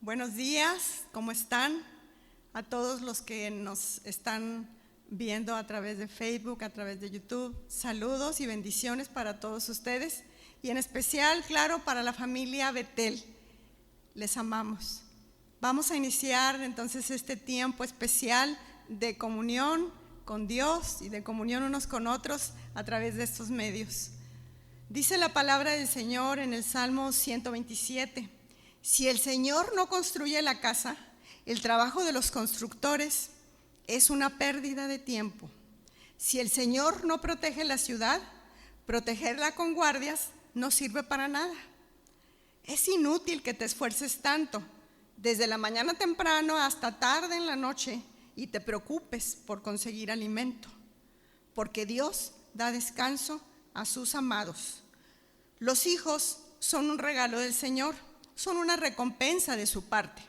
Buenos días, ¿cómo están? A todos los que nos están viendo a través de Facebook, a través de YouTube, saludos y bendiciones para todos ustedes y en especial, claro, para la familia Betel. Les amamos. Vamos a iniciar entonces este tiempo especial de comunión con Dios y de comunión unos con otros a través de estos medios. Dice la palabra del Señor en el Salmo 127: si el Señor no construye la casa, el trabajo de los constructores es una pérdida de tiempo. Si el Señor no protege la ciudad, protegerla con guardias no sirve para nada. Es inútil que te esfuerces tanto, desde la mañana temprano hasta tarde en la noche, y te preocupes por conseguir alimento, porque Dios da descanso a sus amados. Los hijos son un regalo del Señor, son una recompensa de su parte.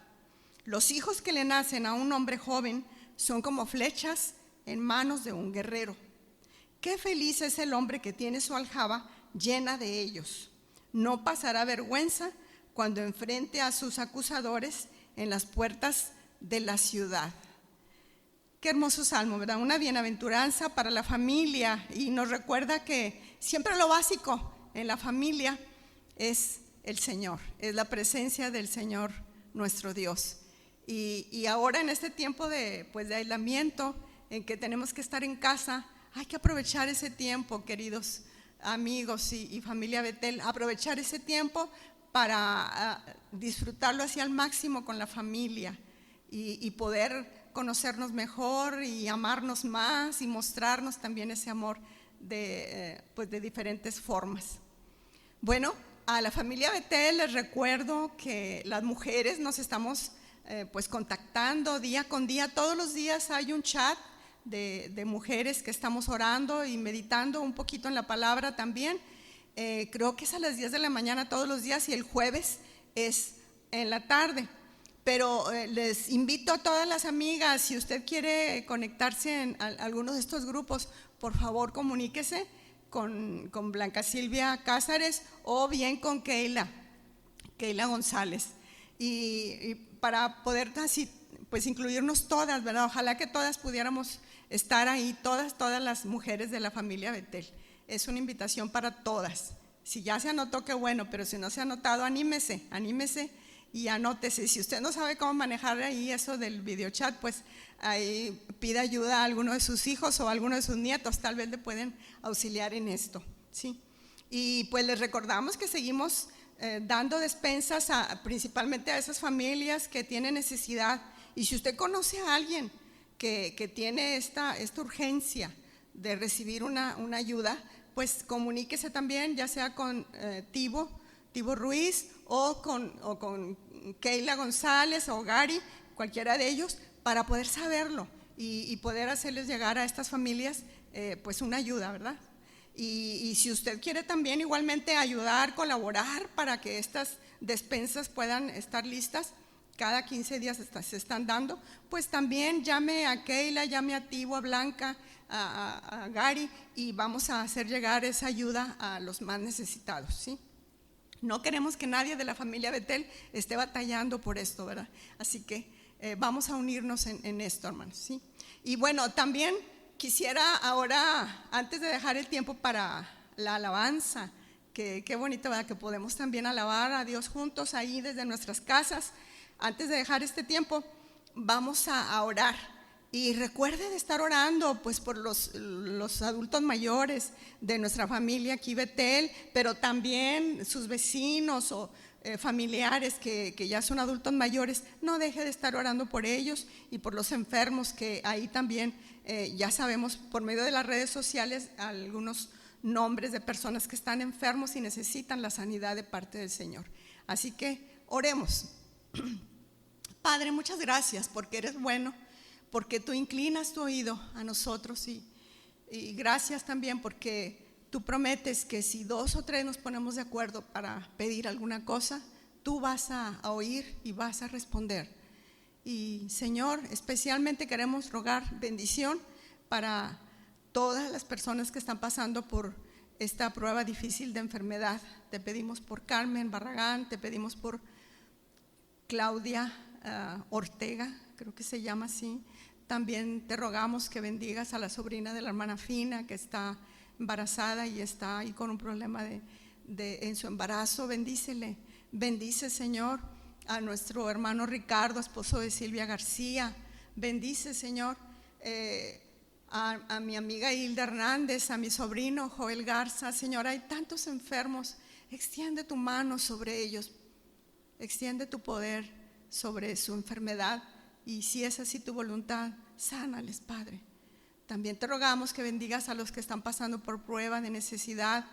Los hijos que le nacen a un hombre joven son como flechas en manos de un guerrero. Qué feliz es el hombre que tiene su aljaba llena de ellos. No pasará vergüenza cuando enfrente a sus acusadores en las puertas de la ciudad. Qué hermoso salmo, ¿verdad? Una bienaventuranza para la familia, y nos recuerda que siempre lo básico en la familia es el Señor, es la presencia del Señor nuestro Dios. Y ahora en este tiempo de aislamiento, en que tenemos que estar en casa, hay que aprovechar ese tiempo, queridos amigos y familia Betel, aprovechar ese tiempo para disfrutarlo hacia el máximo con la familia y poder conocernos mejor y amarnos más y mostrarnos también ese amor de diferentes formas. Bueno, a la familia Betel les recuerdo que las mujeres nos estamos contactando día con día. Todos los días hay un chat de mujeres que estamos orando y meditando un poquito en la palabra también. Creo que es a las 10 de la mañana todos los días, y el jueves es en la tarde. Pero les invito a todas las amigas, si usted quiere conectarse en alguno de estos grupos, por favor comuníquese con Blanca Silvia Cázares o bien con Keila González, y para poder así incluirnos todas, ¿verdad? Ojalá que todas pudiéramos estar ahí, todas las mujeres de la familia Betel. Es una invitación para todas. Si ya se anotó, qué bueno, pero si no se ha anotado, anímese y anótese. Si usted no sabe cómo manejar ahí eso del videochat, pues ahí pida ayuda a alguno de sus hijos o a alguno de sus nietos, tal vez le pueden auxiliar en esto, ¿sí? Y pues les recordamos que seguimos dando despensas principalmente a esas familias que tienen necesidad. Y si usted conoce a alguien que tiene esta urgencia de recibir una ayuda, pues comuníquese también, ya sea con Tibo Ruiz o con Keila González o Gary, cualquiera de ellos, para poder saberlo y poder hacerles llegar a estas familias una ayuda, ¿verdad? Y si usted quiere también igualmente ayudar, colaborar para que estas despensas puedan estar listas, cada 15 días se están dando, pues también llame a Keila, llame a Tibo, a Blanca, a Gary, y vamos a hacer llegar esa ayuda a los más necesitados, ¿sí? No queremos que nadie de la familia Betel esté batallando por esto, ¿verdad? Así que vamos a unirnos en esto, hermanos, ¿sí? Y bueno, también quisiera ahora, antes de dejar el tiempo para la alabanza, que qué bonito, ¿verdad? Que podemos también alabar a Dios juntos ahí desde nuestras casas. Antes de dejar este tiempo, vamos a orar. Y recuerde de estar orando pues por los adultos mayores de nuestra familia aquí Betel, pero también sus vecinos o familiares que ya son adultos mayores. No deje de estar orando por ellos y por los enfermos, que ahí también ya sabemos por medio de las redes sociales algunos nombres de personas que están enfermos y necesitan la sanidad de parte del Señor. Así que oremos. Padre, muchas gracias porque eres bueno, porque tú inclinas tu oído a nosotros, y gracias también porque tú prometes que si 2 o 3 nos ponemos de acuerdo para pedir alguna cosa, tú vas a oír y vas a responder. Y Señor, especialmente queremos rogar bendición para todas las personas que están pasando por esta prueba difícil de enfermedad. Te pedimos por Carmen Barragán, te pedimos por Claudia Ortega, creo que se llama así. También te rogamos que bendigas a la sobrina de la hermana Fina, que está embarazada y está ahí con un problema en su embarazo. Bendícele, bendice, Señor, a nuestro hermano Ricardo, esposo de Silvia García. Bendice, Señor, a mi amiga Hilda Hernández, a mi sobrino Joel Garza. Señor, hay tantos enfermos, extiende tu mano sobre ellos, extiende tu poder sobre su enfermedad, y si es así tu voluntad, sánales, Padre. También te rogamos que bendigas a los que están pasando por prueba de necesidad,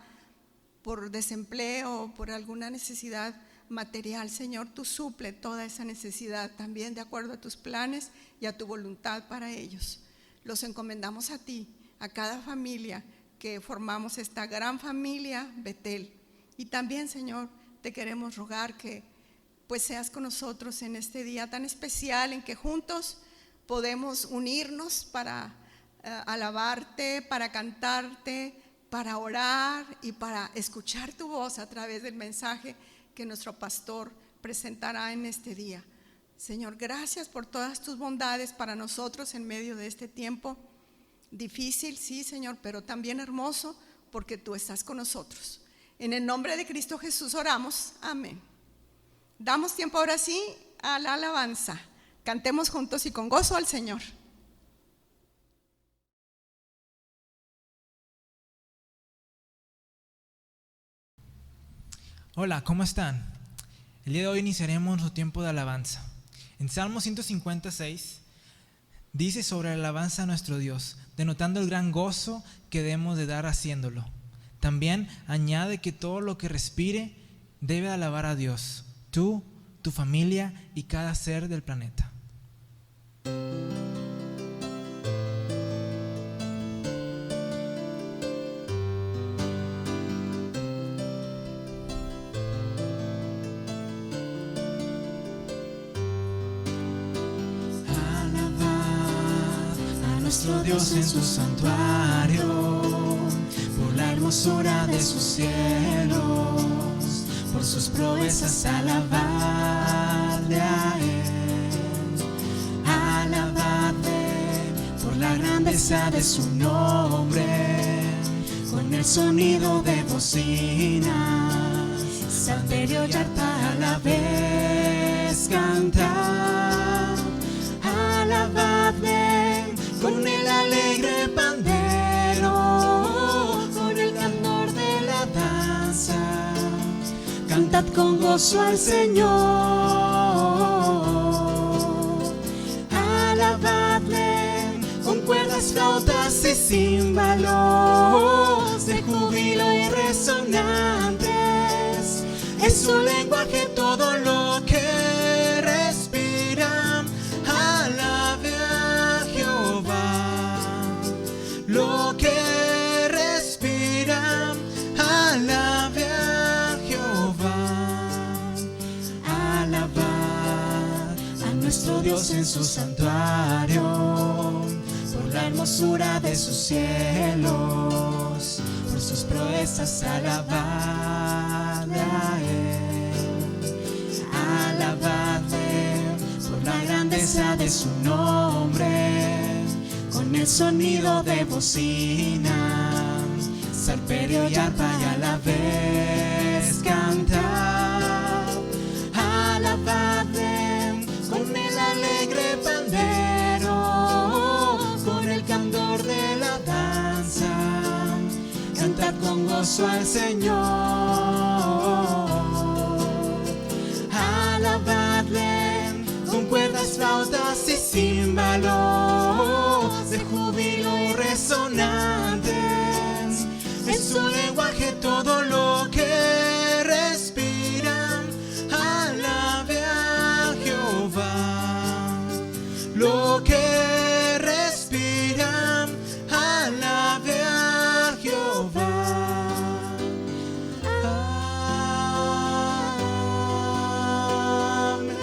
por desempleo, por alguna necesidad material. Señor, tú suple toda esa necesidad también de acuerdo a tus planes y a tu voluntad para ellos. Los encomendamos a ti, a cada familia que formamos esta gran familia Betel. Y también, Señor, te queremos rogar que pues seas con nosotros en este día tan especial en que juntos podemos unirnos para alabarte, para cantarte, para orar y para escuchar tu voz a través del mensaje que nuestro pastor presentará en este día. Señor, gracias por todas tus bondades para nosotros en medio de este tiempo difícil, sí, Señor, pero también hermoso, porque tú estás con nosotros. En el nombre de Cristo Jesús oramos, amén. Damos tiempo ahora sí a la alabanza. Cantemos juntos y con gozo al Señor. Hola, ¿cómo están? El día de hoy iniciaremos nuestro tiempo de alabanza. En Salmo 156 dice sobre la alabanza a nuestro Dios, denotando el gran gozo que debemos de dar haciéndolo. También añade que todo lo que respire debe alabar a Dios, tú, tu familia y cada ser del planeta. Nuestro Dios en su santuario, por la hermosura de sus cielos, por sus proezas alabadle a Él, alabadle por la grandeza de su nombre, con el sonido de bocina, salterio y arpa a la vez cantar, alabadle con el alegre pandero, con el candor de la danza, cantad con gozo al Señor, alabadle con cuerdas, flautas y címbalos de júbilo y resonantes, en su lenguaje todo lo que respira, alabe a Jehová, lo que respira, alabe a Jehová, alabad a nuestro Dios en su santuario, por la hermosura de sus cielos, por sus proezas alabadle a Él, alabadle por la grandeza de su nombre, con el sonido de bocina, salterio y arpa y a la vez cantar, alabadle con el alegre pandero, con el candor de la danza, cantad con gozo al Señor, alabadle con cuerdas, flautas y címbalos de júbilo y resonantes, en su lenguaje todo lo que respira, alabe a Jehová, lo que respira, alabe a Jehová, amén.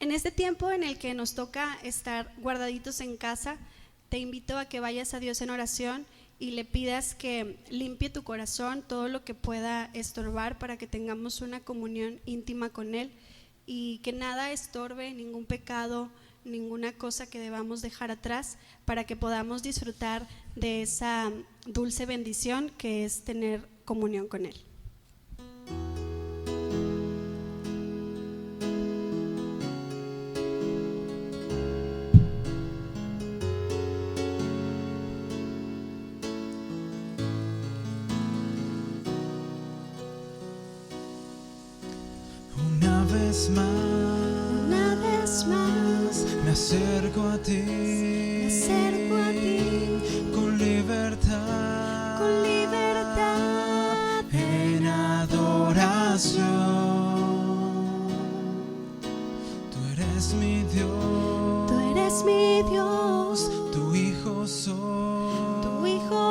En este tiempo en el que nos toca estar guardaditos en casa, te invito a que vayas a Dios en oración y le pidas que limpie tu corazón todo lo que pueda estorbar para que tengamos una comunión íntima con Él y que nada estorbe, ningún pecado, ninguna cosa que debamos dejar atrás para que podamos disfrutar de esa dulce bendición que es tener comunión con Él. Una vez más me acerco a ti, con libertad, en adoración. Tú eres mi Dios, tu hijo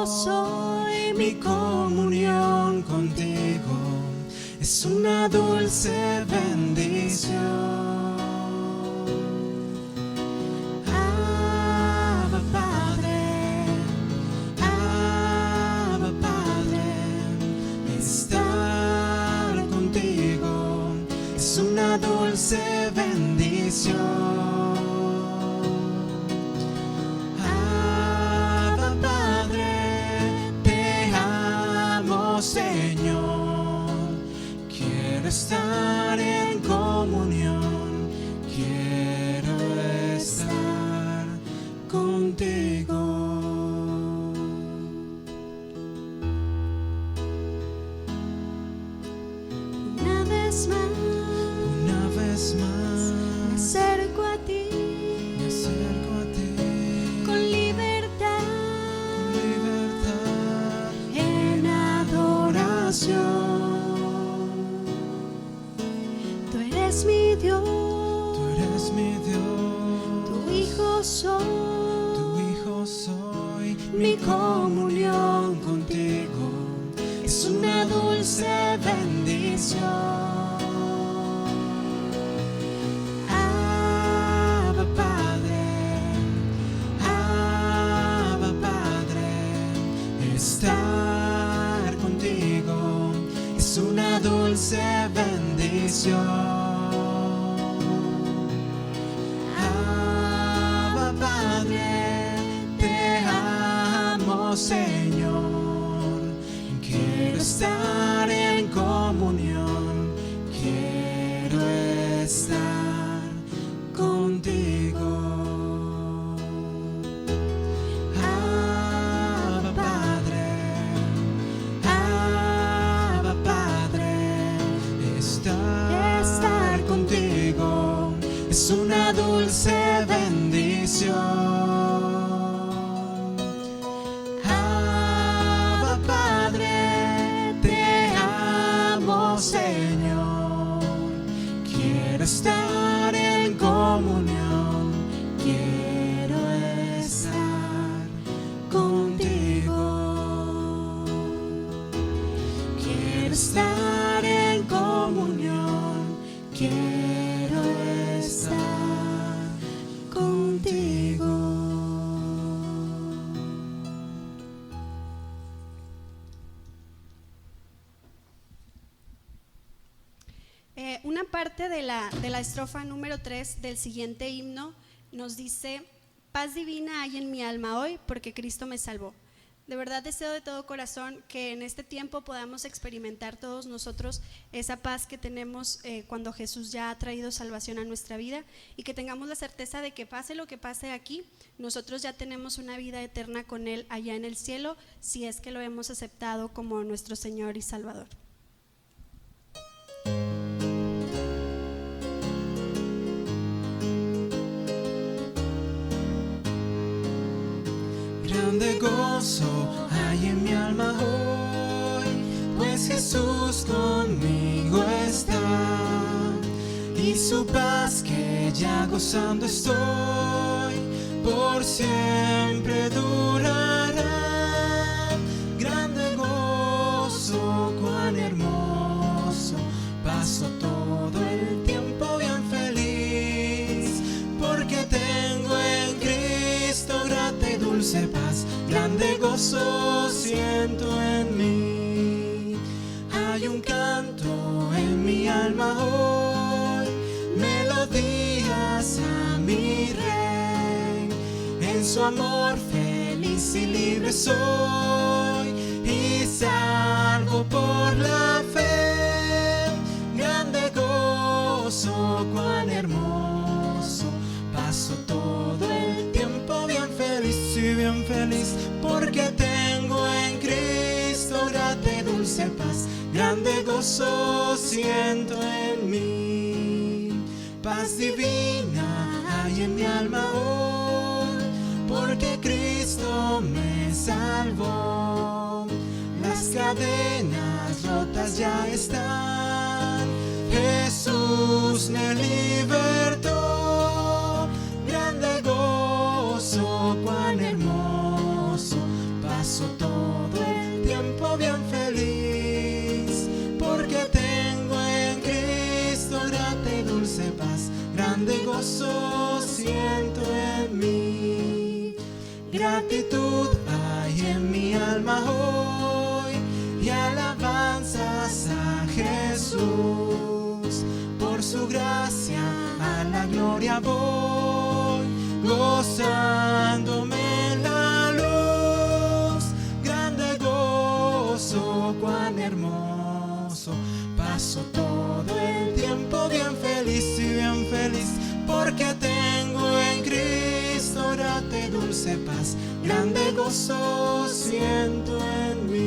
soy, mi comunión contigo es una dulce bendición. Abba Padre, estar contigo es una dulce bendición. Abba Padre, te amo, Señor. Quiero estar en comunión, quiero estar contigo. una vez más Me acerco a ti me acerco a ti con libertad, en adoración. Tú eres mi Dios, tu hijo soy, mi comunión contigo es una dulce bendición. Abba Padre, estar contigo es una dulce bendición. Abba Padre, te amo, Señor. Quiero estar en comunión, quiero estar contigo. Abba Padre, estar contigo es una dulce bendición. Abba Padre, te amo, Señor. Quiero estar en comunión, quiero estar contigo. Quiero estar en comunión, quiero estar contigo. Una parte de la estrofa número 3 del siguiente himno nos dice: paz divina hay en mi alma hoy porque Cristo me salvó. De verdad deseo de todo corazón que en este tiempo podamos experimentar todos nosotros esa paz que tenemos cuando Jesús ya ha traído salvación a nuestra vida, y que tengamos la certeza de que pase lo que pase aquí, nosotros ya tenemos una vida eterna con Él allá en el cielo, si es que lo hemos aceptado como nuestro Señor y Salvador. Grande gozo hay en mi alma hoy, pues Jesús conmigo está, y su paz que ya gozando estoy, por siempre durará. Grande gozo, cuán hermoso, paso todo el tiempo bien feliz, porque tengo en Cristo grata y dulce paz. Grande gozo gozo siento en mí. Hay un canto en mi alma hoy, melodías a mi Rey. En su amor feliz y libre soy, y salvo por la fe. Grande gozo, cuán hermoso, paso todo el tiempo bien feliz y bien feliz, porque tengo en Cristo grata y dulce paz. Grande gozo siento en mí, paz divina hay en mi alma hoy, porque Cristo me salvó. Las cadenas rotas ya están, Jesús me libertó. Grande gozo, cuán hermoso, paso todo el tiempo bien feliz, porque tengo en Cristo grata y dulce paz. Grande gozo siento en mí. Gratitud hay en mi alma hoy, y alabanzas a Jesús. Por su gracia a la gloria voy, gozándome en la luz. Grande gozo, cuán hermoso, paso todo el tiempo bien feliz y bien feliz, porque tengo en Cristo grata y dulce paz. Grande gozo siento en mí.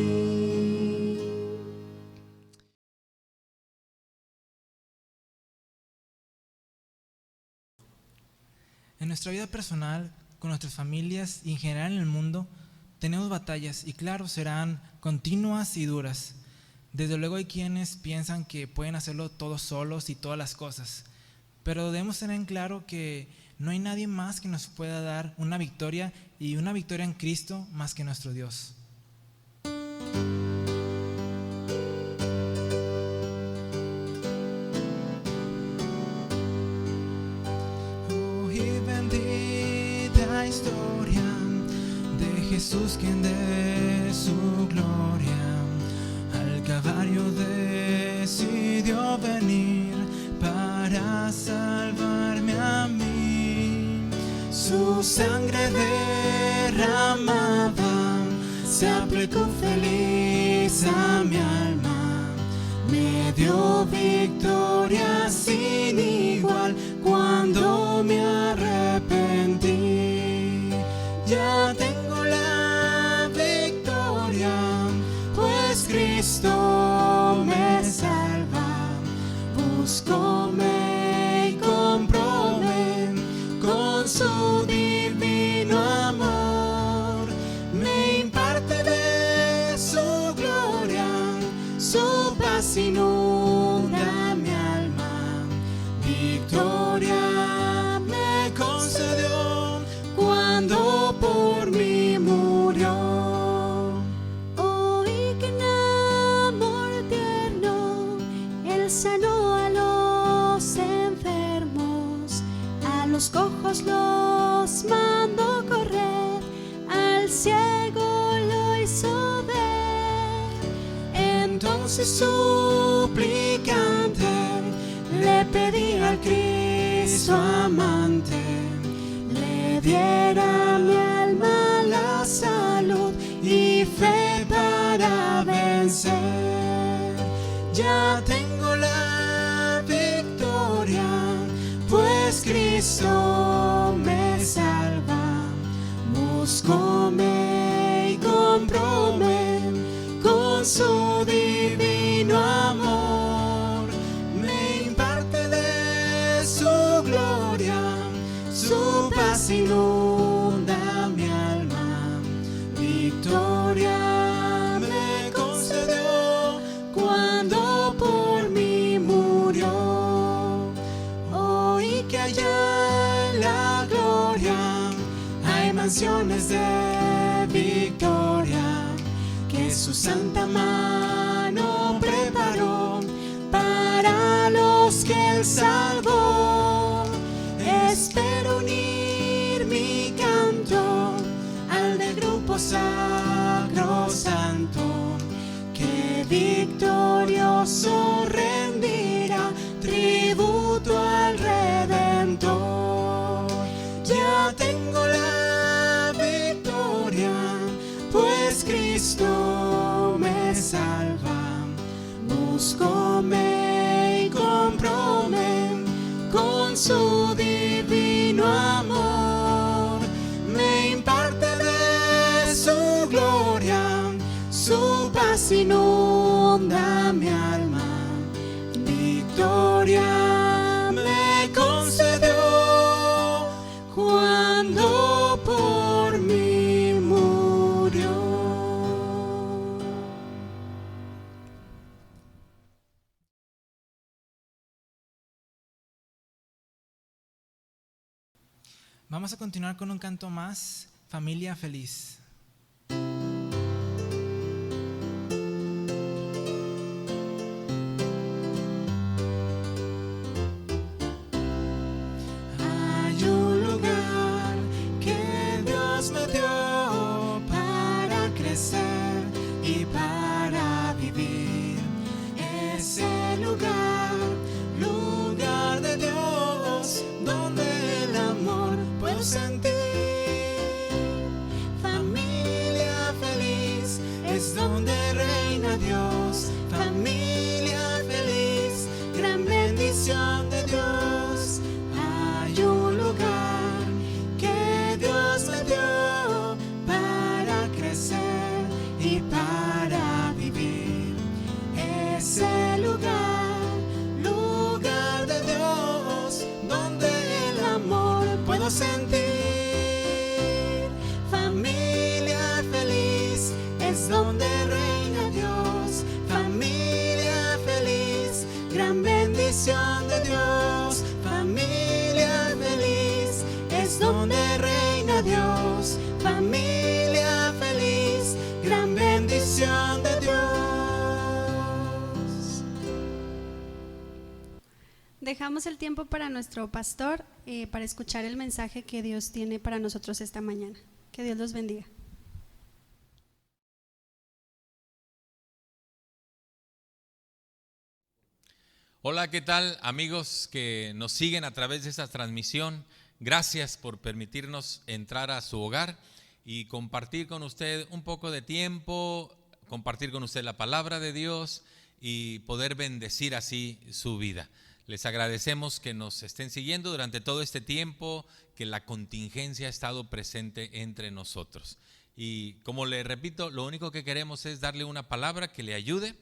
En nuestra vida personal, con nuestras familias y en general en el mundo, tenemos batallas y claro, serán continuas y duras. Desde luego hay quienes piensan que pueden hacerlo todos solos y todas las cosas, pero debemos tener en claro que no hay nadie más que nos pueda dar una victoria, y una victoria en Cristo más que nuestro Dios. Historia de Jesús, quien de su gloria al Calvario decidió venir para salvarme a mí. Su sangre derramada se aplicó feliz a mi alma, me dio victoria sin igual cuando me arrepentí. Ya tengo la victoria, pues Cristo me salva. Búscome y compróme con su divino amor. Me imparte de su gloria, su paz inunda mi alma. Victoria me concedió cuando por mí murió. Oí que en amor tierno Él sanó a los enfermos, a los cojos los mandó correr, al ciego lo hizo ver. Entonces suplicante le pedí al Cristo amante, le diera mi alma la salud y fe para vencer. Ya tengo la victoria, pues Cristo me salva. Búscome y compróme con su divino amor. Me imparte de su gloria, su paz inunda mi alma. Victoria me concedió cuando por mí murió. Oí que allá en la gloria hay mansiones de victoria, que su santa mano preparó para los que Él salvó. Espero unir mi canto al del grupo salvo santo, que victorioso rendirá tributo al Redentor. Ya tengo la victoria, pues Cristo me salva. Búscome y cómprome con su divino amor. Me imparte de su gloria, su paz inunda mi alma. Victoria me concedió cuando por mí murió. Vamos a continuar con un canto más, Familia Feliz. Hay un lugar que Dios me dio para crecer y para vivir. Ese lugar, lugar de Dios, donde el amor puedo sentir. Familia feliz es donde reina Dios. Familia feliz, gran bendición de Dios. Hay un lugar que Dios me dio para crecer y para vivir. Ese lugar, lugar de Dios, donde el amor puedo sentir. Familia feliz es donde reina Dios. Familia feliz, gran bendición de Dios. Familia feliz es donde reina Dios. Familia feliz, gran bendición de Dios. Dejamos el tiempo para nuestro pastor, para escuchar el mensaje que Dios tiene para nosotros esta mañana. Que Dios los bendiga. Hola, ¿qué tal, amigos que nos siguen a través de esta transmisión? Gracias por permitirnos entrar a su hogar y compartir con usted un poco de tiempo, compartir con usted la palabra de Dios y poder bendecir así su vida. Les agradecemos que nos estén siguiendo durante todo este tiempo, que la contingencia ha estado presente entre nosotros. Y como le repito, lo único que queremos es darle una palabra que le ayude,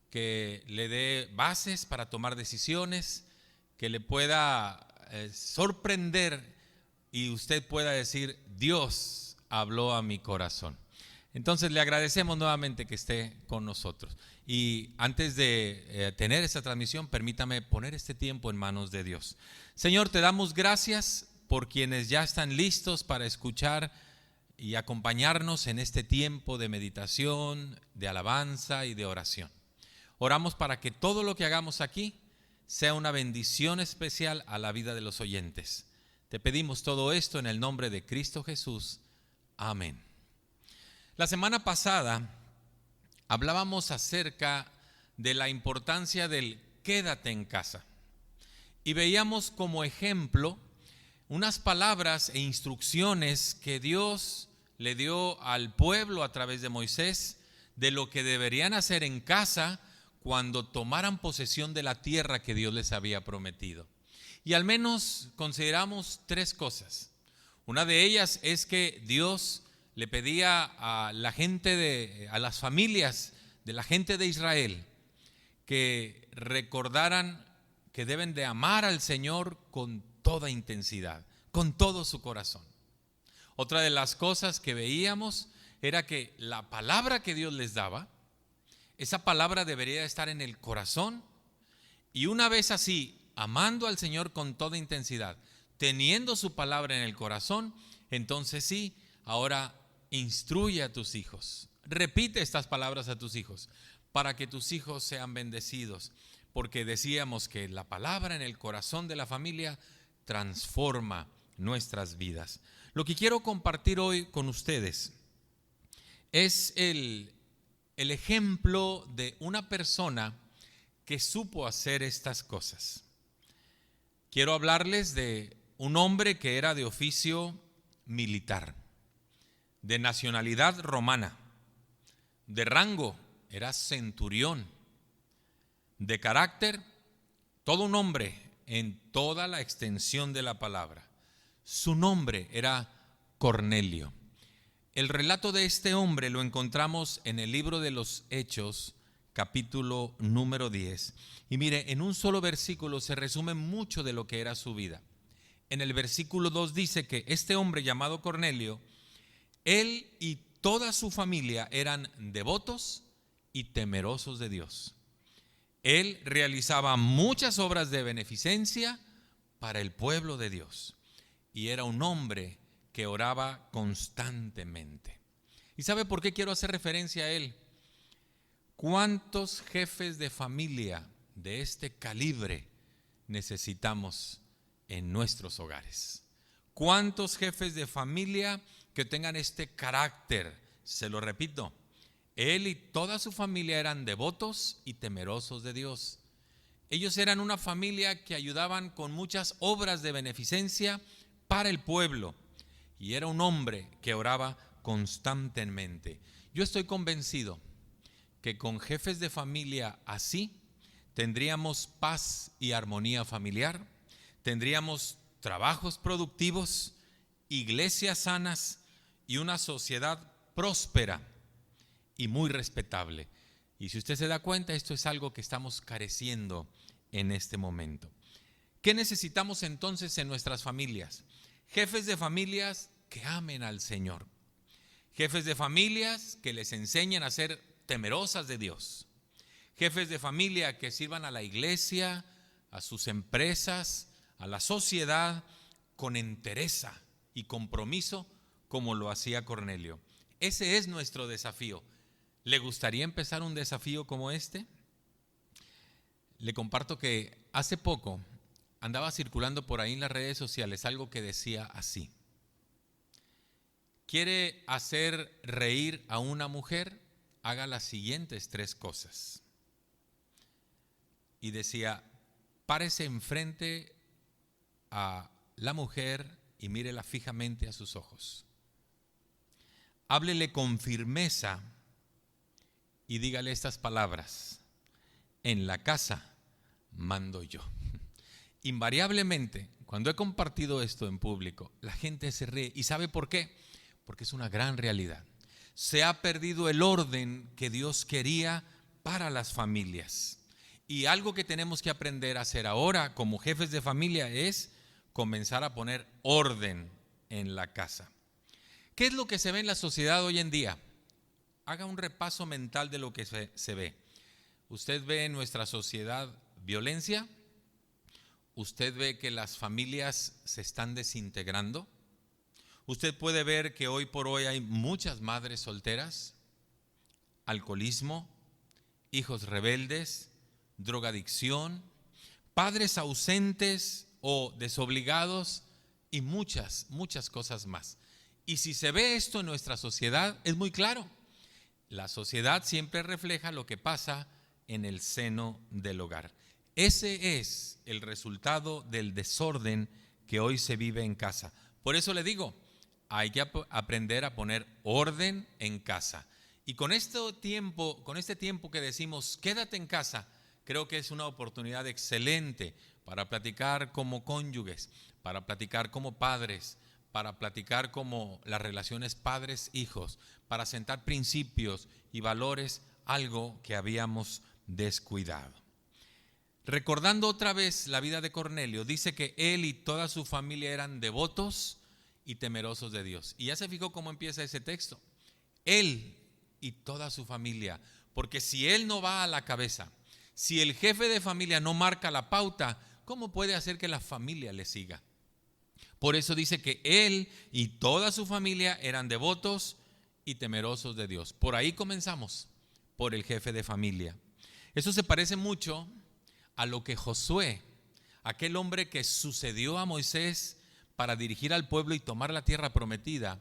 que le dé bases para tomar decisiones, que le pueda sorprender y usted pueda decir: Dios habló a mi corazón. Entonces le agradecemos nuevamente que esté con nosotros. Y antes de tener esta transmisión, permítame poner este tiempo en manos de Dios. Señor, te damos gracias por quienes ya están listos para escuchar y acompañarnos en este tiempo de meditación, de alabanza y de oración. Oramos para que todo lo que hagamos aquí sea una bendición especial a la vida de los oyentes. Te pedimos todo esto en el nombre de Cristo Jesús. Amén. La semana pasada hablábamos acerca de la importancia del quédate en casa y veíamos como ejemplo unas palabras e instrucciones que Dios le dio al pueblo a través de Moisés de lo que deberían hacer en casa cuando tomaran posesión de la tierra que Dios les había prometido. Y al menos consideramos tres cosas. Una de ellas es que Dios le pedía a la gente a las familias de la gente de Israel que recordaran que deben de amar al Señor con toda intensidad, con todo su corazón. Otra de las cosas que veíamos era que la palabra que Dios les daba, esa palabra debería estar en el corazón, y una vez así, amando al Señor con toda intensidad, teniendo su palabra en el corazón, entonces sí, ahora instruye a tus hijos, repite estas palabras a tus hijos, para que tus hijos sean bendecidos, porque decíamos que la palabra en el corazón de la familia transforma nuestras vidas. Lo que quiero compartir hoy con ustedes es el ejemplo de una persona que supo hacer estas cosas. Quiero hablarles de un hombre que era de oficio militar, de nacionalidad romana, de rango, era centurión, de carácter, todo un hombre en toda la extensión de la palabra. Su nombre era Cornelio. El relato de este hombre lo encontramos en el libro de los Hechos, capítulo número 10. Y mire, en un solo versículo se resume mucho de lo que era su vida. En el versículo 2 dice que este hombre llamado Cornelio, él y toda su familia eran devotos y temerosos de Dios. Él realizaba muchas obras de beneficencia para el pueblo de Dios y era un hombre que oraba constantemente. ¿Y sabe por qué quiero hacer referencia a él? ¿Cuántos jefes de familia de este calibre necesitamos en nuestros hogares? ¿Cuántos jefes de familia que tengan este carácter? Se lo repito, él y toda su familia eran devotos y temerosos de Dios. Ellos eran una familia que ayudaban con muchas obras de beneficencia para el pueblo y era un hombre que oraba constantemente. Yo estoy convencido que con jefes de familia así tendríamos paz y armonía familiar, tendríamos trabajos productivos, iglesias sanas y una sociedad próspera y muy respetable. Y si usted se da cuenta, esto es algo que estamos careciendo en este momento. ¿Qué necesitamos entonces en nuestras familias? Jefes de familias que amen al Señor. Jefes de familias que les enseñen a ser temerosas de Dios. Jefes de familia que sirvan a la iglesia, a sus empresas, a la sociedad con entereza y compromiso como lo hacía Cornelio. Ese es nuestro desafío. ¿Le gustaría empezar un desafío como este? Le comparto que hace poco andaba circulando por ahí en las redes sociales algo que decía así: ¿quiere hacer reír a una mujer? Haga las siguientes 3 cosas. Y decía: párese enfrente a la mujer y mírela fijamente a sus ojos. Háblele con firmeza y dígale estas palabras: en la casa mando yo. Invariablemente, cuando he compartido esto en público, la gente se ríe. ¿Y sabe por qué? Porque es una gran realidad. Se ha perdido el orden que Dios quería para las familias. Y algo que tenemos que aprender a hacer ahora como jefes de familia es comenzar a poner orden en la casa. ¿Qué es lo que se ve en la sociedad hoy en día? Haga un repaso mental de lo que se ve. ¿Usted ve en nuestra sociedad violencia? ¿Usted ve que las familias se están desintegrando? ¿Usted puede ver que hoy por hoy hay muchas madres solteras, alcoholismo, hijos rebeldes, drogadicción, padres ausentes o desobligados y muchas cosas más? Y si se ve esto en nuestra sociedad, es muy claro. La sociedad siempre refleja lo que pasa en el seno del hogar. Ese es el resultado del desorden que hoy se vive en casa. Por eso le digo, hay que aprender a poner orden en casa. Y con este tiempo que decimos quédate en casa, creo que es una oportunidad excelente para platicar como cónyuges, para platicar como padres, para platicar como las relaciones padres-hijos, para sentar principios y valores, algo que habíamos descuidado. Recordando otra vez la vida de Cornelio, dice que él y toda su familia eran devotos y temerosos de Dios. Y ya se fijó cómo empieza ese texto. Él y toda su familia, porque si él no va a la cabeza, si el jefe de familia no marca la pauta, ¿cómo puede hacer que la familia le siga? Por eso dice que él y toda su familia eran devotos y temerosos de Dios. Por ahí comenzamos, por el jefe de familia. Eso se parece mucho a lo que Josué, aquel hombre que sucedió a Moisés para dirigir al pueblo y tomar la tierra prometida,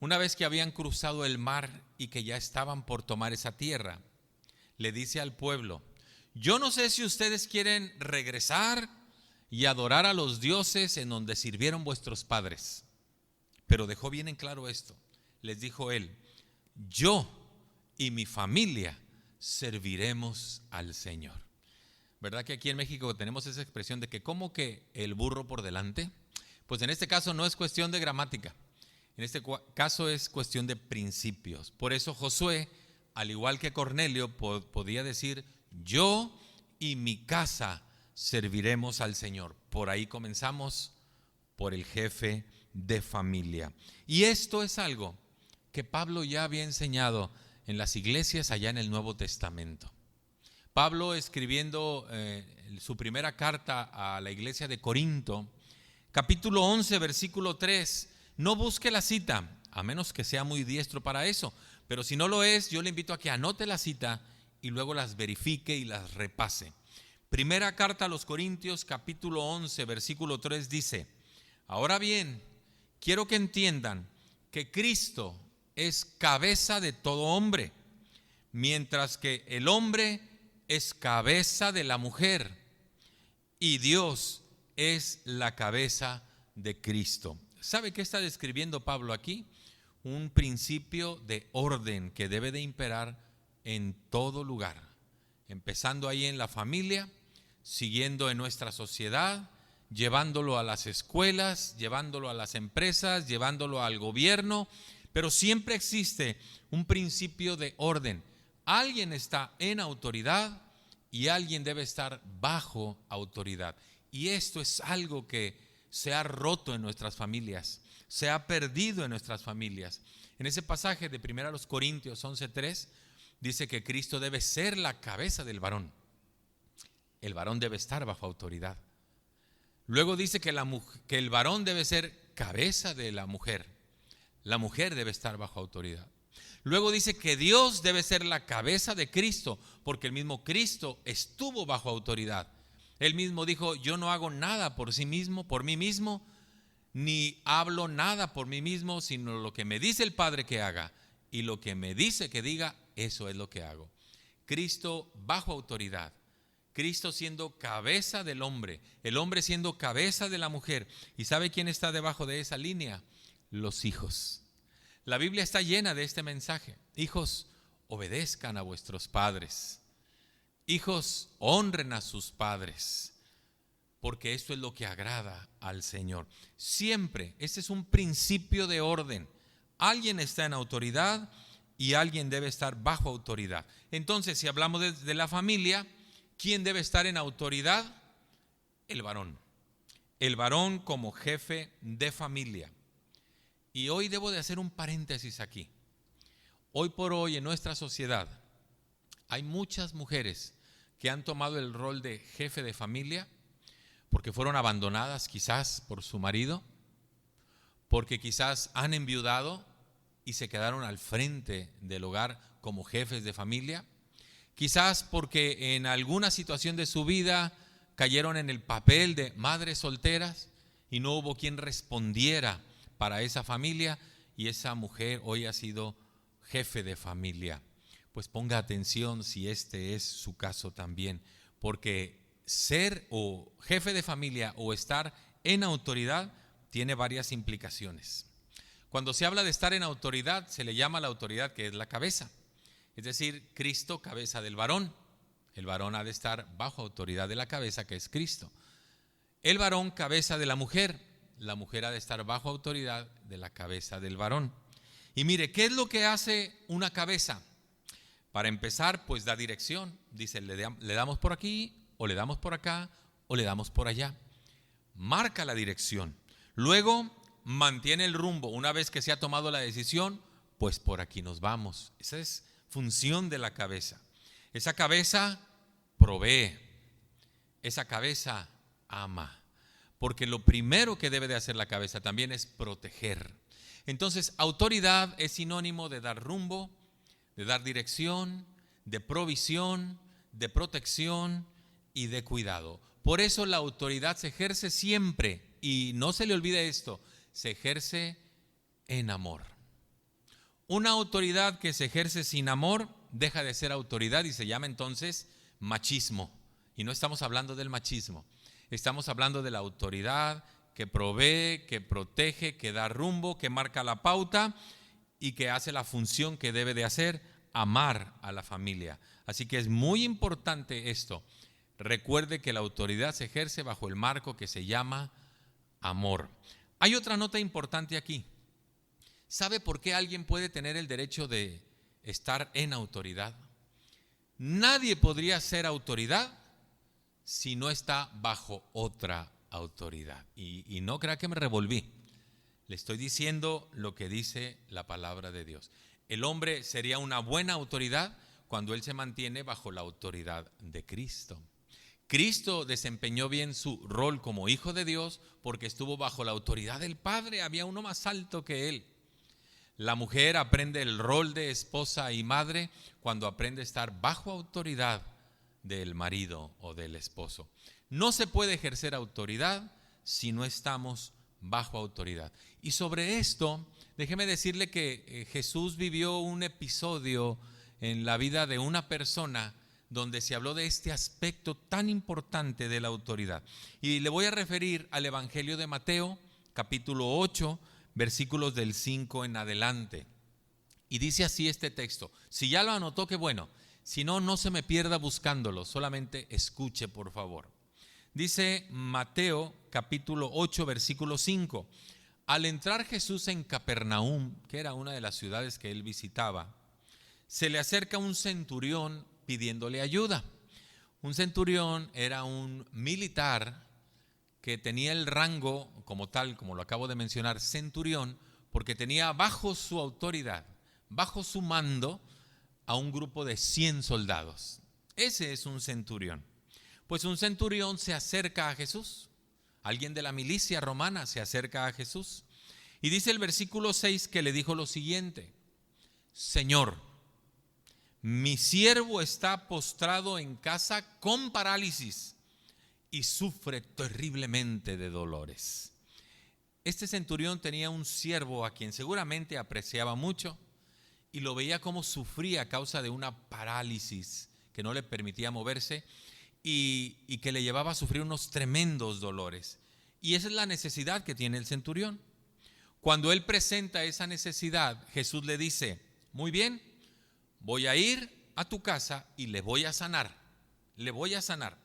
una vez que habían cruzado el mar y que ya estaban por tomar esa tierra, le dice al pueblo: yo no sé si ustedes quieren regresar y adorar a los dioses en donde sirvieron vuestros padres. Pero dejó bien en claro esto. Les dijo él: yo y mi familia serviremos al Señor. ¿Verdad que aquí en México tenemos esa expresión de que como que el burro por delante? Pues en este caso no es cuestión de gramática. En este caso es cuestión de principios. Por eso Josué, al igual que Cornelio, podía decir: yo y mi casa serviremos al Señor. Por ahí comenzamos, por el jefe de familia. Y esto es algo que Pablo ya había enseñado en las iglesias allá en el Nuevo Testamento. Pablo, escribiendo su primera carta a la iglesia de Corinto, capítulo 11, versículo 3, no busque la cita, a menos que sea muy diestro para eso, pero si no lo es, yo le invito a que anote la cita y luego las verifique y las repase. Primera carta a los Corintios, capítulo 11, versículo 3 dice: ahora bien, quiero que entiendan que Cristo es cabeza de todo hombre, mientras que el hombre es cabeza de la mujer y Dios es la cabeza de Cristo. ¿Sabe qué está describiendo Pablo aquí? Un principio de orden que debe de imperar en todo lugar, empezando ahí en la familia, siguiendo en nuestra sociedad, llevándolo a las escuelas, llevándolo a las empresas, llevándolo al gobierno, pero siempre existe un principio de orden. Alguien está en autoridad y alguien debe estar bajo autoridad. Y esto es algo que se ha roto en nuestras familias, se ha perdido en nuestras familias. En ese pasaje de 1 Corintios 11:3 dice que Cristo debe ser la cabeza del varón. El varón debe estar bajo autoridad. Luego dice que el varón debe ser cabeza de la mujer. La mujer debe estar bajo autoridad. Luego dice que Dios debe ser la cabeza de Cristo, porque el mismo Cristo estuvo bajo autoridad. Él mismo dijo: yo no hago nada por sí mismo, por mí mismo, ni hablo nada por mí mismo, sino lo que me dice el Padre que haga, y lo que me dice que diga, eso es lo que hago. Cristo bajo autoridad, Cristo siendo cabeza del hombre, el hombre siendo cabeza de la mujer. ¿Y sabe quién está debajo de esa línea? Los hijos. La Biblia está llena de este mensaje: hijos, obedezcan a vuestros padres. Hijos, honren a sus padres, porque esto es lo que agrada al Señor. Siempre, este es un principio de orden. Alguien está en autoridad y alguien debe estar bajo autoridad. Entonces, si hablamos de la familia, ¿quién debe estar en autoridad? El varón. El varón como jefe de familia. Y hoy debo de hacer un paréntesis aquí. Hoy por hoy en nuestra sociedad hay muchas mujeres que han tomado el rol de jefe de familia porque fueron abandonadas quizás por su marido, porque quizás han enviudado y se quedaron al frente del hogar como jefes de familia, quizás porque en alguna situación de su vida cayeron en el papel de madres solteras y no hubo quien respondiera para esa familia, y esa mujer hoy ha sido jefe de familia. Pues ponga atención si este es su caso también, porque ser o jefe de familia o estar en autoridad tiene varias implicaciones. Cuando se habla de estar en autoridad, se le llama la autoridad que es la cabeza, es decir, Cristo, cabeza del varón. El varón ha de estar bajo autoridad de la cabeza, que es Cristo. El varón, cabeza de la mujer. La mujer ha de estar bajo autoridad de la cabeza del varón. Y mire, ¿qué es lo que hace una cabeza? Para empezar, pues da dirección. Dice, le damos por aquí, o le damos por acá, o le damos por allá. Marca la dirección. Luego, mantiene el rumbo. Una vez que se ha tomado la decisión, pues por aquí nos vamos. Esa es función de la cabeza. Esa cabeza provee. Esa cabeza ama. Porque lo primero que debe de hacer la cabeza también es proteger. Entonces, autoridad es sinónimo de dar rumbo, de dar dirección, de provisión, de protección y de cuidado. Por eso la autoridad se ejerce siempre, y no se le olvide esto, se ejerce en amor. Una autoridad que se ejerce sin amor deja de ser autoridad y se llama entonces machismo. Y no estamos hablando del machismo, estamos hablando de la autoridad que provee, que protege, que da rumbo, que marca la pauta y que hace la función que debe de hacer, amar a la familia. Así que es muy importante esto. Recuerde que la autoridad se ejerce bajo el marco que se llama amor. Hay otra nota importante aquí. ¿Sabe por qué alguien puede tener el derecho de estar en autoridad? Nadie podría ser autoridad si no está bajo otra autoridad. Y no crea que me revolví. Le estoy diciendo lo que dice la palabra de Dios. El hombre sería una buena autoridad cuando él se mantiene bajo la autoridad de Cristo. Cristo desempeñó bien su rol como hijo de Dios porque estuvo bajo la autoridad del Padre. Había uno más alto que él. La mujer aprende el rol de esposa y madre cuando aprende a estar bajo autoridad del marido o del esposo. No se puede ejercer autoridad si no estamos bajo autoridad. Y sobre esto, déjeme decirle que Jesús vivió un episodio en la vida de una persona donde se habló de este aspecto tan importante de la autoridad. Y le voy a referir al Evangelio de Mateo, capítulo 8, versículos del 5 en adelante. Y dice así este texto. Si ya lo anotó, qué bueno. Si no, no se me pierda buscándolo. Solamente escuche, por favor. Dice Mateo, capítulo 8, versículo 5. Al entrar Jesús en Capernaum, que era una de las ciudades que él visitaba, se le acerca un centurión pidiéndole ayuda. Un centurión era un militar que tenía el rango como tal, como lo acabo de mencionar, centurión, porque tenía bajo su autoridad, bajo su mando, a un grupo de 100 soldados. Ese es un centurión. Pues un centurión se acerca a Jesús, alguien de la milicia romana se acerca a Jesús, y dice el versículo 6 que le dijo lo siguiente: Señor, mi siervo está postrado en casa con parálisis y sufre terriblemente de dolores. Este centurión tenía un siervo a quien seguramente apreciaba mucho y lo veía como sufría a causa de una parálisis que no le permitía moverse y que le llevaba a sufrir unos tremendos dolores. Y esa es la necesidad que tiene el centurión. Cuando él presenta esa necesidad, Jesús le dice: muy bien, voy a ir a tu casa y le voy a sanar. Le voy a sanar.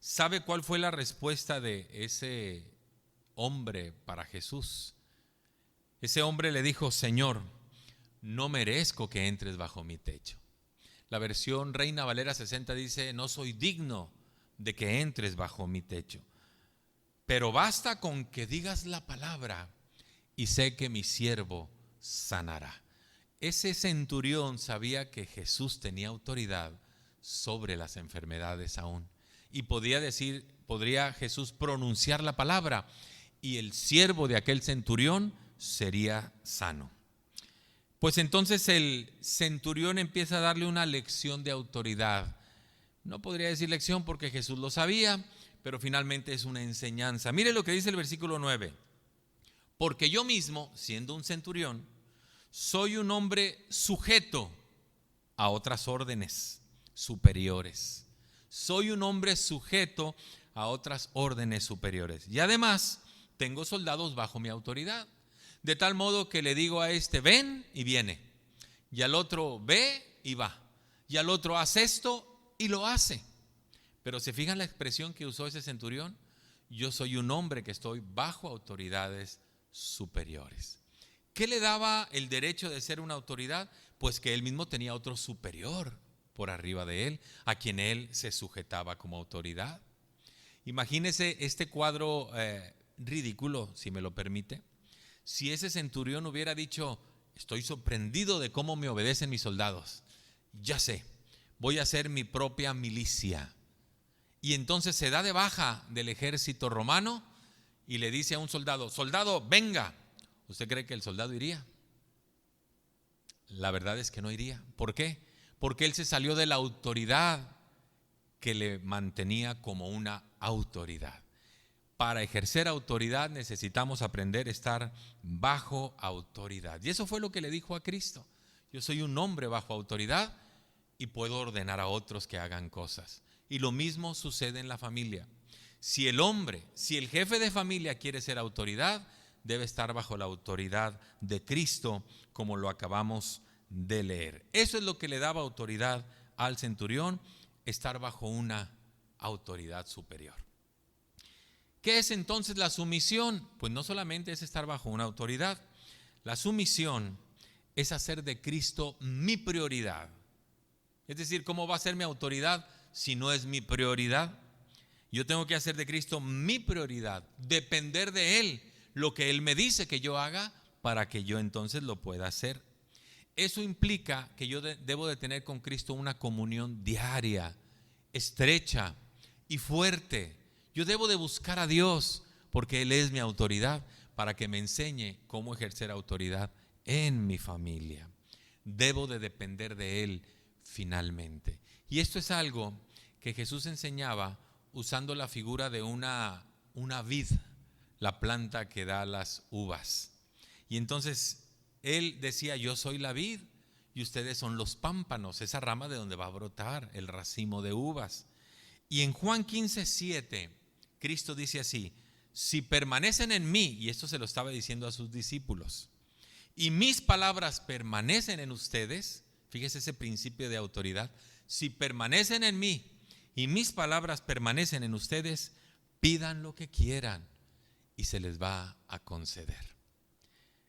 ¿Sabe cuál fue la respuesta de ese hombre para Jesús? Ese hombre le dijo: Señor, no merezco que entres bajo mi techo. La versión Reina Valera 60 dice: no soy digno de que entres bajo mi techo, pero basta con que digas la palabra y sé que mi siervo sanará. Ese centurión sabía que Jesús tenía autoridad sobre las enfermedades aún. Y podría Jesús pronunciar la palabra y el siervo de aquel centurión sería sano. Pues entonces el centurión empieza a darle una lección de autoridad. No podría decir lección porque Jesús lo sabía, pero finalmente es una enseñanza. Mire lo que dice el versículo 9. Porque yo mismo, siendo un centurión, soy un hombre sujeto a otras órdenes superiores. Soy un hombre sujeto a otras órdenes superiores. Y además tengo soldados bajo mi autoridad. De tal modo que le digo a este: ven, y viene. Y al otro: ve, y va. Y al otro: haz esto, y lo hace. Pero ¿se fijan la expresión que usó ese centurión? Yo soy un hombre que estoy bajo autoridades superiores. ¿Qué le daba el derecho de ser una autoridad? Pues que él mismo tenía otro superior por arriba de él, a quien él se sujetaba como autoridad. Imagínese este cuadro ridículo, si me lo permite. Si ese centurión hubiera dicho: estoy sorprendido de cómo me obedecen mis soldados, ya sé, voy a hacer mi propia milicia. Y entonces se da de baja del ejército romano y le dice a un soldado: soldado, venga. ¿Usted cree que el soldado iría? La verdad es que no iría. ¿Por qué? Porque él se salió de la autoridad que le mantenía como una autoridad. Para ejercer autoridad necesitamos aprender a estar bajo autoridad. Y eso fue lo que le dijo a Cristo. Yo soy un hombre bajo autoridad y puedo ordenar a otros que hagan cosas. Y lo mismo sucede en la familia. Si el jefe de familia quiere ser autoridad, debe estar bajo la autoridad de Cristo, como lo acabamos de leer. Eso es lo que le daba autoridad al centurión, estar bajo una autoridad superior. ¿Qué es entonces la sumisión? Pues no solamente es estar bajo una autoridad. La sumisión es hacer de Cristo mi prioridad. Es decir, ¿cómo va a ser mi autoridad si no es mi prioridad? Yo tengo que hacer de Cristo mi prioridad, depender de Él, lo que Él me dice que yo haga para que yo entonces lo pueda hacer. Eso implica que yo debo de tener con Cristo una comunión diaria, estrecha y fuerte. Yo debo de buscar a Dios porque Él es mi autoridad para que me enseñe cómo ejercer autoridad en mi familia. Debo de depender de Él finalmente. Y esto es algo que Jesús enseñaba usando la figura de una vid, la planta que da las uvas. Y entonces Él decía, yo soy la vid y ustedes son los pámpanos, esa rama de donde va a brotar el racimo de uvas. Y en Juan 15:7, Cristo dice así, si permanecen en mí, y esto se lo estaba diciendo a sus discípulos, y mis palabras permanecen en ustedes, fíjese ese principio de autoridad, si permanecen en mí y mis palabras permanecen en ustedes, pidan lo que quieran y se les va a conceder.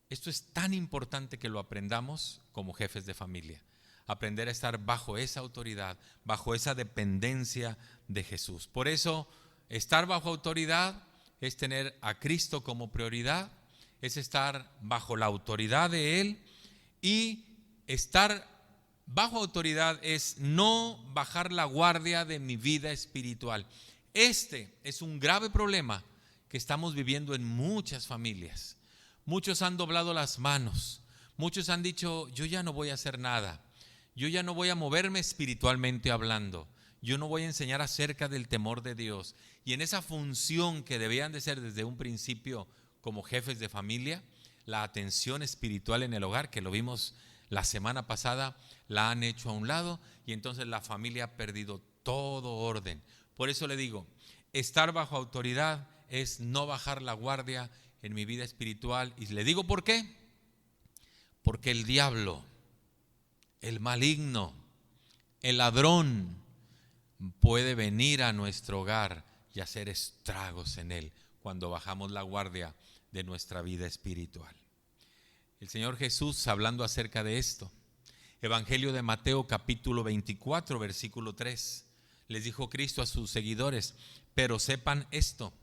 Esto es tan importante que lo aprendamos como jefes de familia. Aprender a estar bajo esa autoridad, bajo esa dependencia de Jesús. Por eso, estar bajo autoridad es tener a Cristo como prioridad, es estar bajo la autoridad de Él, y estar bajo autoridad es no bajar la guardia de mi vida espiritual. Este es un grave problema que estamos viviendo en muchas familias. Muchos han doblado las manos, muchos han dicho, yo ya no voy a hacer nada, yo ya no voy a moverme espiritualmente hablando, yo no voy a enseñar acerca del temor de Dios. Y en esa función que debían de ser desde un principio como jefes de familia, la atención espiritual en el hogar, que lo vimos la semana pasada, la han hecho a un lado y entonces la familia ha perdido todo orden. Por eso le digo, estar bajo autoridad es no bajar la guardia en mi vida espiritual. Y le digo ¿por qué? Porque el diablo, el maligno, el ladrón puede venir a nuestro hogar y hacer estragos en él cuando bajamos la guardia de nuestra vida espiritual. El Señor Jesús, hablando acerca de esto, Evangelio de Mateo capítulo 24 versículo 3, les dijo Cristo a sus seguidores, pero sepan esto,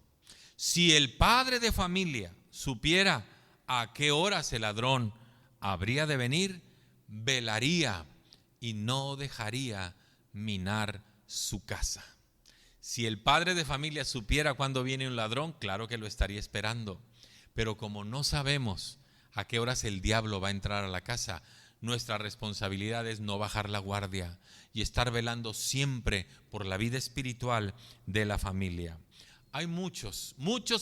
si el padre de familia supiera a qué horas el ladrón habría de venir, velaría y no dejaría minar su casa. Si el padre de familia supiera cuándo viene un ladrón, claro que lo estaría esperando, pero como no sabemos a qué horas el diablo va a entrar a la casa, nuestra responsabilidad es no bajar la guardia y estar velando siempre por la vida espiritual de la familia. Hay muchos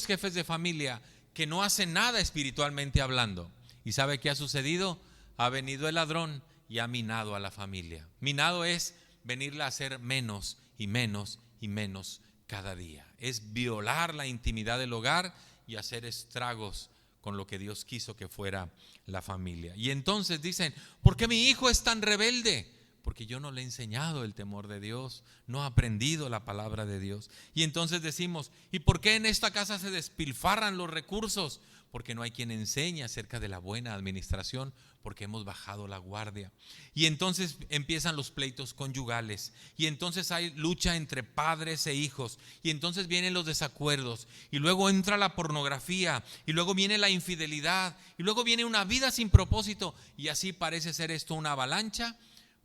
jefes de familia que no hacen nada espiritualmente hablando. ¿Y sabe qué ha sucedido? Ha venido el ladrón y ha minado a la familia. Minado es venirla a hacer menos y menos y menos cada día. Es violar la intimidad del hogar y hacer estragos con lo que Dios quiso que fuera la familia. Y entonces dicen, ¿por qué mi hijo es tan rebelde? Porque yo no le he enseñado el temor de Dios, no ha aprendido la palabra de Dios. Y entonces decimos, ¿y por qué en esta casa se despilfarran los recursos? Porque no hay quien enseñe acerca de la buena administración, porque hemos bajado la guardia. Y entonces empiezan los pleitos conyugales, y entonces hay lucha entre padres e hijos, y entonces vienen los desacuerdos, y luego entra la pornografía, y luego viene la infidelidad, y luego viene una vida sin propósito, y así parece ser esto una avalancha,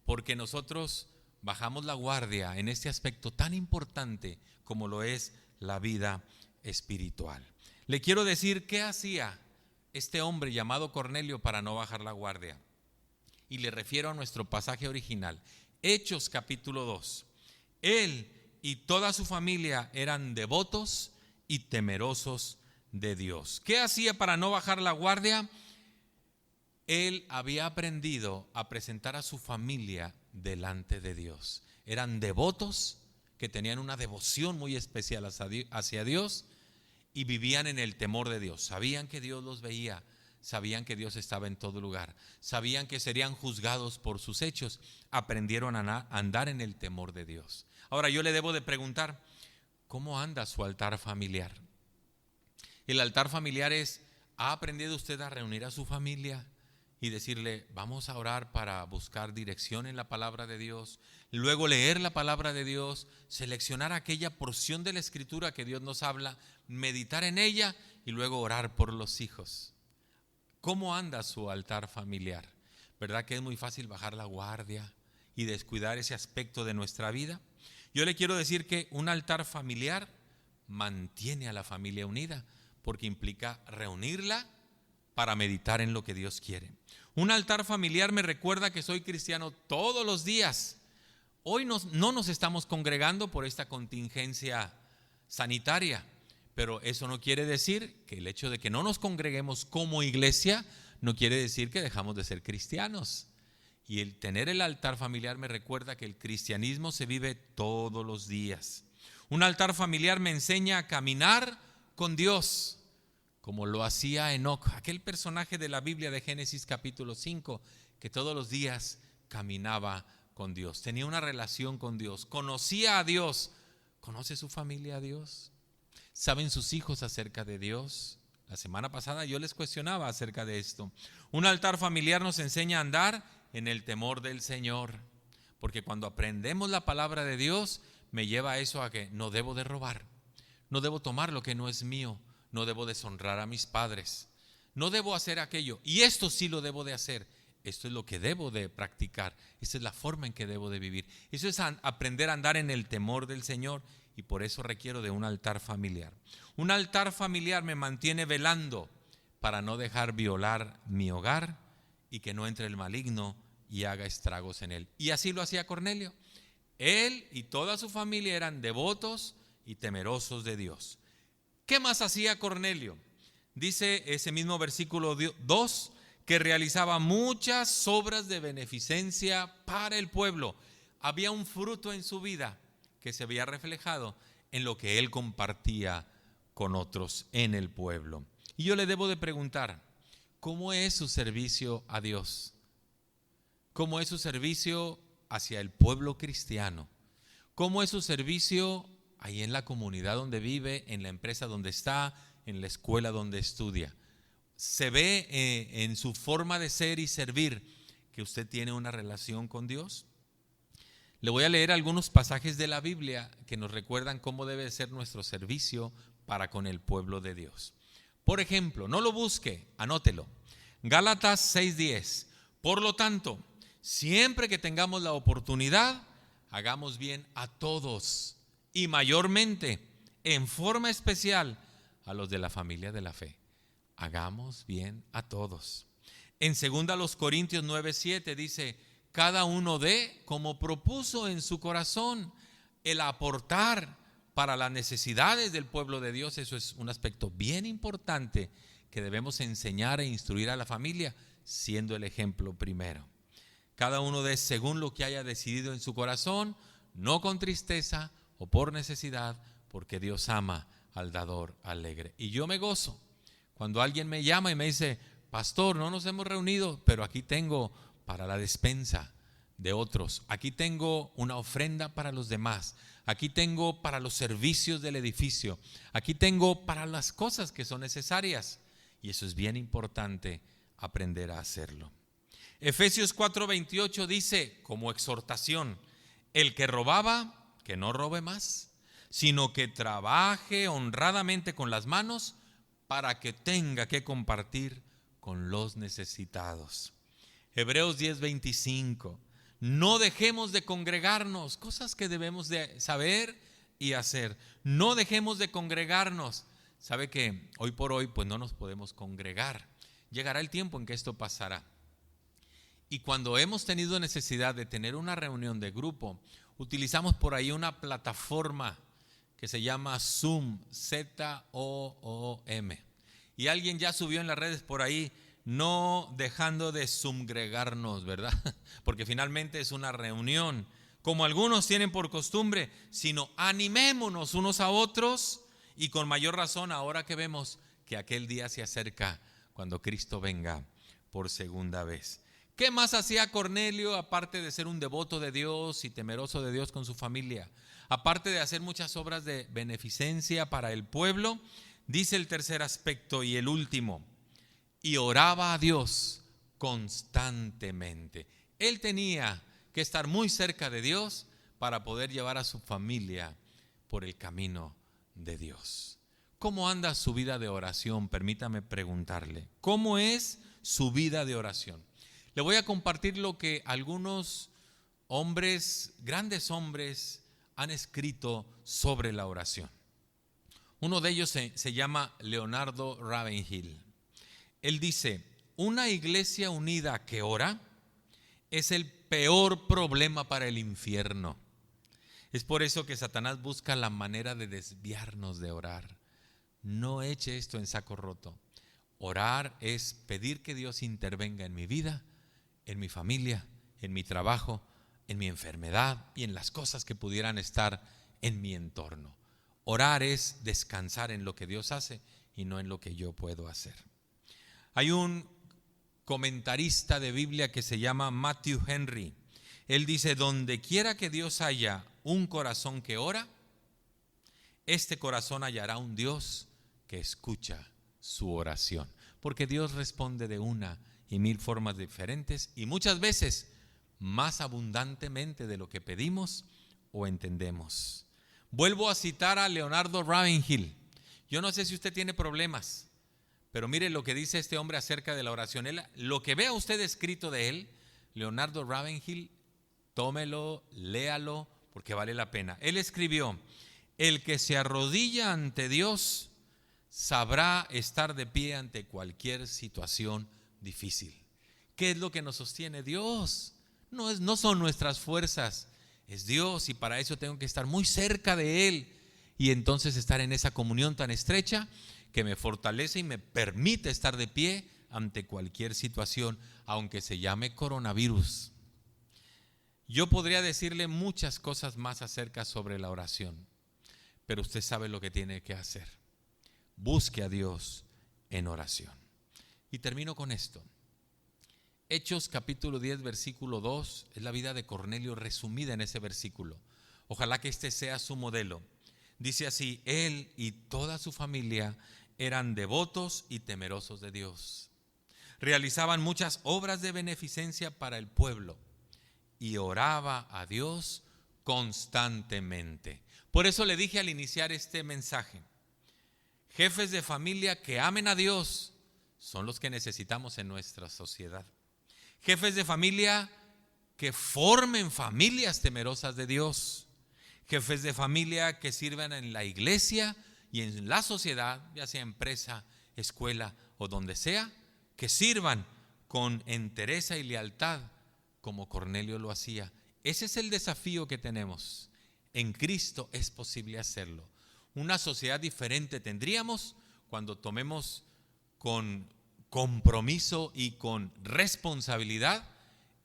porque nosotros bajamos la guardia en este aspecto tan importante como lo es la vida espiritual. Le quiero decir qué hacía este hombre llamado Cornelio para no bajar la guardia. Y le refiero a nuestro pasaje original, Hechos capítulo 2. Él y toda su familia eran devotos y temerosos de Dios. ¿Qué hacía para no bajar la guardia? él había aprendido a presentar a su familia delante de Dios. Eran devotos que tenían una devoción muy especial hacia Dios y vivían en el temor de Dios. Sabían que Dios los veía, sabían que Dios estaba en todo lugar, sabían que serían juzgados por sus hechos. Aprendieron a andar en el temor de Dios. Ahora yo le debo de preguntar, ¿cómo anda su altar familiar? El altar familiar es, ¿ha aprendido usted a reunir a su familia y decirle, vamos a orar para buscar dirección en la palabra de Dios? Luego leer la palabra de Dios, seleccionar aquella porción de la escritura que Dios nos habla, meditar en ella y luego orar por los hijos. ¿Cómo anda su altar familiar? ¿Verdad que es muy fácil bajar la guardia y descuidar ese aspecto de nuestra vida? Yo le quiero decir que un altar familiar mantiene a la familia unida, porque implica reunirla para meditar en lo que Dios quiere. Un altar familiar me recuerda que soy cristiano todos los días. Hoy no nos estamos congregando por esta contingencia sanitaria, pero eso no quiere decir que el hecho de que no nos congreguemos como iglesia no quiere decir que dejamos de ser cristianos. Y el tener el altar familiar me recuerda que el cristianismo se vive todos los días. Un altar familiar me enseña a caminar con Dios, como lo hacía Enoc, aquel personaje de la Biblia de Génesis capítulo 5, que todos los días caminaba con Dios, tenía una relación con Dios, conocía a Dios. ¿Conoce su familia a Dios? ¿Saben sus hijos acerca de Dios? La semana pasada yo les cuestionaba acerca de esto. Un altar familiar nos enseña a andar en el temor del Señor, porque cuando aprendemos la palabra de Dios, me lleva a eso, a que no debo de robar, no debo tomar lo que no es mío, no debo deshonrar a mis padres, no debo hacer aquello, y esto sí lo debo de hacer. Esto es lo que debo de practicar, esta es la forma en que debo de vivir. Eso es aprender a andar en el temor del Señor, y por eso requiero de un altar familiar. Un altar familiar me mantiene velando para no dejar violar mi hogar y que no entre el maligno y haga estragos en él. Y así lo hacía Cornelio. Él y toda su familia eran devotos y temerosos de Dios. ¿Qué más hacía Cornelio? Dice ese mismo versículo 2, que realizaba muchas obras de beneficencia para el pueblo. Había un fruto en su vida que se veía reflejado en lo que él compartía con otros en el pueblo. Y yo le debo de preguntar, ¿cómo es su servicio a Dios? ¿Cómo es su servicio hacia el pueblo cristiano? ¿Cómo es su servicio ahí en la comunidad donde vive, en la empresa donde está, en la escuela donde estudia? Se ve en su forma de ser y servir que usted tiene una relación con Dios. Le voy a leer algunos pasajes de la Biblia que nos recuerdan cómo debe ser nuestro servicio para con el pueblo de Dios. Por ejemplo, no lo busque, anótelo. Gálatas 6:10. Por lo tanto, siempre que tengamos la oportunidad, hagamos bien a todos y mayormente, en forma especial, a los de la familia de la fe. Hagamos bien a todos. En 2 Corintios 9:7 dice, cada uno dé como propuso en su corazón. El aportar para las necesidades del pueblo de Dios, eso es un aspecto bien importante que debemos enseñar e instruir a la familia, siendo el ejemplo primero. Cada uno dé según lo que haya decidido en su corazón, no con tristeza o por necesidad, porque Dios ama al dador alegre. Y yo me gozo cuando alguien me llama y me dice, pastor, no nos hemos reunido, pero aquí tengo para la despensa de otros, aquí tengo una ofrenda para los demás, aquí tengo para los servicios del edificio, aquí tengo para las cosas que son necesarias. Y eso es bien importante, aprender a hacerlo. Efesios 4:28 dice, como exhortación, el que robaba, que no robe más, sino que trabaje honradamente con las manos para que tenga que compartir con los necesitados. Hebreos 10:25, no dejemos de congregarnos, cosas que debemos de saber y hacer. No dejemos de congregarnos. Sabe que hoy por hoy pues no nos podemos congregar. Llegará el tiempo en que esto pasará. Y cuando hemos tenido necesidad de tener una reunión de grupo, utilizamos por ahí una plataforma que se llama Zoom, Zoom. Y alguien ya subió en las redes por ahí no dejando de congregarnos, ¿verdad? Porque finalmente es una reunión, como algunos tienen por costumbre, sino animémonos unos a otros, y con mayor razón ahora que vemos que aquel día se acerca cuando Cristo venga por segunda vez. ¿Qué más hacía Cornelio aparte de ser un devoto de Dios y temeroso de Dios con su familia? Aparte de hacer muchas obras de beneficencia para el pueblo, dice el tercer aspecto y el último: y oraba a Dios constantemente. Él tenía que estar muy cerca de Dios para poder llevar a su familia por el camino de Dios. ¿Cómo anda su vida de oración? Permítame preguntarle, ¿cómo es su vida de oración? Le voy a compartir lo que algunos hombres, grandes hombres, han escrito sobre la oración. Uno de ellos se llama Leonardo Ravenhill. Él dice: una iglesia unida que ora es el peor problema para el infierno. Es por eso que Satanás busca la manera de desviarnos de orar. No eche esto en saco roto. Orar es pedir que Dios intervenga en mi vida, en mi familia, en mi trabajo, en mi enfermedad y en las cosas que pudieran estar en mi entorno. Orar es descansar en lo que Dios hace y no en lo que yo puedo hacer. Hay un comentarista de Biblia que se llama Matthew Henry. Él dice: donde quiera que Dios haya un corazón que ora, este corazón hallará un Dios que escucha su oración. Porque Dios responde de una y mil formas diferentes y muchas veces más abundantemente de lo que pedimos o entendemos. Vuelvo a citar a Leonardo Ravenhill. Yo no sé si usted tiene problemas, pero mire lo que dice este hombre acerca de la oración. Lo que vea usted escrito de él, Leonardo Ravenhill, tómelo, léalo, porque vale la pena. Él escribió: el que se arrodilla ante Dios sabrá estar de pie ante cualquier situación difícil. ¿Qué es lo que nos sostiene? Dios. No son nuestras fuerzas, es Dios, y para eso tengo que estar muy cerca de Él y entonces estar en esa comunión tan estrecha que me fortalece y me permite estar de pie ante cualquier situación, aunque se llame coronavirus. Yo podría decirle muchas cosas más acerca sobre la oración, pero usted sabe lo que tiene que hacer. Busque a Dios en oración. Y termino con esto. Hechos capítulo 10 versículo 2 es la vida de Cornelio resumida en ese versículo. Ojalá que este sea su modelo. Dice así: él y toda su familia eran devotos y temerosos de Dios. Realizaban muchas obras de beneficencia para el pueblo y oraba a Dios constantemente. Por eso le dije al iniciar este mensaje: jefes de familia que amen a Dios son los que necesitamos en nuestra sociedad. Jefes de familia que formen familias temerosas de Dios. Jefes de familia que sirvan en la iglesia y en la sociedad, ya sea empresa, escuela o donde sea, que sirvan con entereza y lealtad como Cornelio lo hacía. Ese es el desafío que tenemos. En Cristo es posible hacerlo. Una sociedad diferente tendríamos cuando tomemos con compromiso y con responsabilidad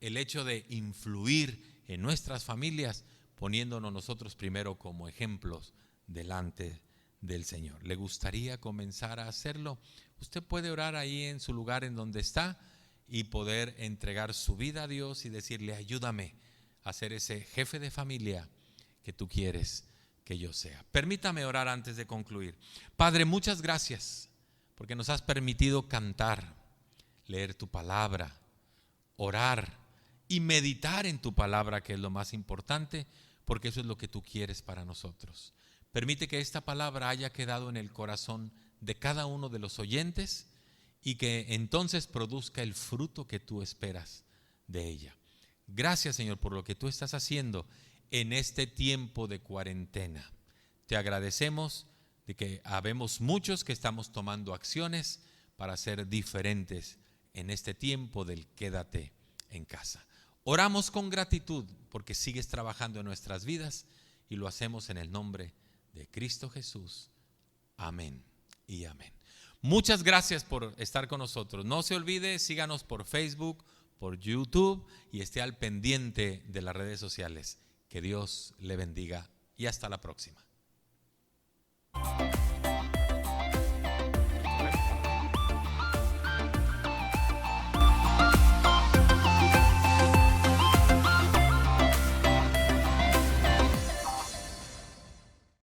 el hecho de influir en nuestras familias, poniéndonos nosotros primero como ejemplos delante del Señor. ¿Le gustaría comenzar a hacerlo? Usted puede orar ahí en su lugar en donde está y poder entregar su vida a Dios y decirle: ayúdame a ser ese jefe de familia que tú quieres que yo sea. Permítame orar antes de concluir. Padre, muchas gracias porque nos has permitido cantar, leer tu palabra, orar y meditar en tu palabra, que es lo más importante, porque eso es lo que tú quieres para nosotros. Permite que esta palabra haya quedado en el corazón de cada uno de los oyentes y que entonces produzca el fruto que tú esperas de ella. Gracias, Señor, por lo que tú estás haciendo en este tiempo de cuarentena. Te agradecemos de que habemos muchos que estamos tomando acciones para ser diferentes en este tiempo del quédate en casa. Oramos con gratitud porque sigues trabajando en nuestras vidas y lo hacemos en el nombre de Cristo Jesús. Amén y amén. Muchas gracias por estar con nosotros. No se olvide, síganos por Facebook, por YouTube y esté al pendiente de las redes sociales. Que Dios le bendiga y hasta la próxima.